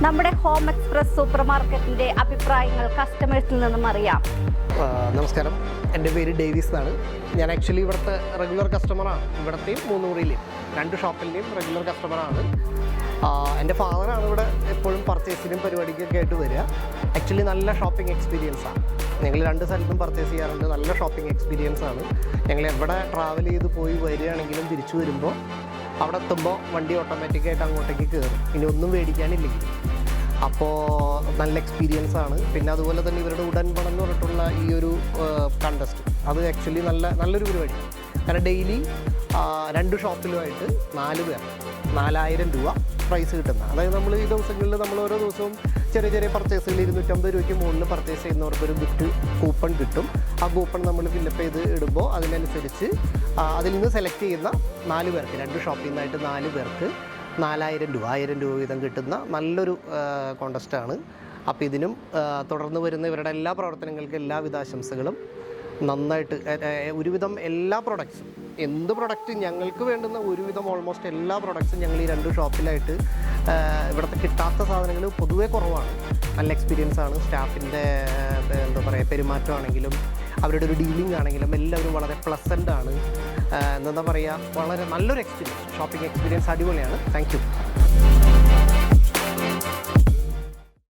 നമ്മുടെ home express super മാർക്കറ്റിന്റെ അഭിപ്രായങ്ങൾ കസ്റ്റമേഴ്സിൽ നിന്നും അറിയാം. നമസ്കാരം, എൻ്റെ പേര് ഡേവിസ് എന്നാണ്. ഞാൻ ആക്ച്വലി ഇവിടുത്തെ റെഗുലർ കസ്റ്റമറാണ്. ഇവിടത്തെയും മൂന്നൂറിലെയും രണ്ട് ഷോപ്പിൻ്റെയും റെഗുലർ കസ്റ്റമറാണ്. എൻ്റെ ഫാദറാണ് ഇവിടെ എപ്പോഴും പർച്ചേസിനും പരിപാടിക്കൊക്കെ ആയിട്ട് വരിക. ആക്ച്വലി നല്ല ഷോപ്പിംഗ് എക്സ്പീരിയൻസാണ്. ഞങ്ങൾ രണ്ട് സ്ഥലത്തും പർച്ചേസ് ചെയ്യാറുണ്ട്. നല്ല ഷോപ്പിംഗ് എക്സ്പീരിയൻസാണ്. ഞങ്ങൾ എവിടെ ട്രാവൽ ചെയ്ത് പോയി വരികയാണെങ്കിലും തിരിച്ചു വരുമ്പോൾ അവിടെ എത്തുമ്പോൾ വണ്ടി ഓട്ടോമാറ്റിക്കായിട്ട് അങ്ങോട്ടേക്ക് കയറും, ഇനി ഒന്നും മേടിക്കാനില്ലെങ്കിൽ. അപ്പോൾ നല്ല എക്സ്പീരിയൻസ് ആണ്. പിന്നെ അതുപോലെ തന്നെ ഇവരുടെ ഉടൻപണം എന്ന് പറഞ്ഞിട്ടുള്ള ഈ ഒരു കണ്ടസ്റ്റ്, അത് ആക്ച്വലി നല്ലൊരു പരിപാടിയാണ്. കാരണം ഡെയിലി രണ്ട് ഷോപ്പിലുമായിട്ട് 4 പേർ 4000 രൂപ പ്രൈസ് കിട്ടുന്ന, അതായത് നമ്മൾ ഈ ദിവസങ്ങളിൽ നമ്മൾ ഓരോ ദിവസവും ചെറിയ ചെറിയ പർച്ചേസുകൾ 250 രൂപയ്ക്ക് മുകളിൽ പർച്ചേസ് ചെയ്യുന്നവർക്കൊരു ഗിഫ്റ്റ് കൂപ്പൺ കിട്ടും. ആ കൂപ്പൺ നമ്മൾ ഫില്ലപ്പ് ചെയ്ത് ഇടുമ്പോൾ അതിനനുസരിച്ച് അതിൽ നിന്ന് സെലക്ട് ചെയ്യുന്ന 4 പേർക്ക്, രണ്ട് ഷോപ്പിൽ നിന്നായിട്ട് 4 പേർക്ക് 4000 രൂപ 1000 രൂപ വീതം കിട്ടുന്ന നല്ലൊരു കോൺടെസ്റ്റാണ്. അപ്പോൾ ഇതിനും തുടർന്ന് വരുന്ന ഇവരുടെ എല്ലാ പ്രവർത്തനങ്ങൾക്കും എല്ലാവിധ ആശംസകളും. നന്നായിട്ട് ഒരുവിധം എല്ലാ പ്രൊഡക്ട്സും, എന്ത് പ്രൊഡക്റ്റ് ഞങ്ങൾക്ക് വേണ്ടുന്ന ഒരുവിധം ഓൾമോസ്റ്റ് എല്ലാ പ്രൊഡക്ട്സും ഞങ്ങൾ ഈ രണ്ട് ഷോപ്പിലായിട്ട് ഇവിടുത്തെ കിട്ടാത്ത സാധനങ്ങൾ പൊതുവേ കുറവാണ്. നല്ല എക്സ്പീരിയൻസ് ആണ്. സ്റ്റാഫിൻ്റെ എന്താ പറയുക, പെരുമാറ്റമാണെങ്കിലും അവരുടെ ഒരു ഡീലിംഗ് ആണെങ്കിലും എല്ലാവരും വളരെ പ്ലസൻ്റ് ആണ്. എന്താ പറയുക, വളരെ നല്ലൊരു എക്സ്പീരിയൻസ്, ഷോപ്പിംഗ് എക്സ്പീരിയൻസ് അടിപൊളിയാണ്. Thank you.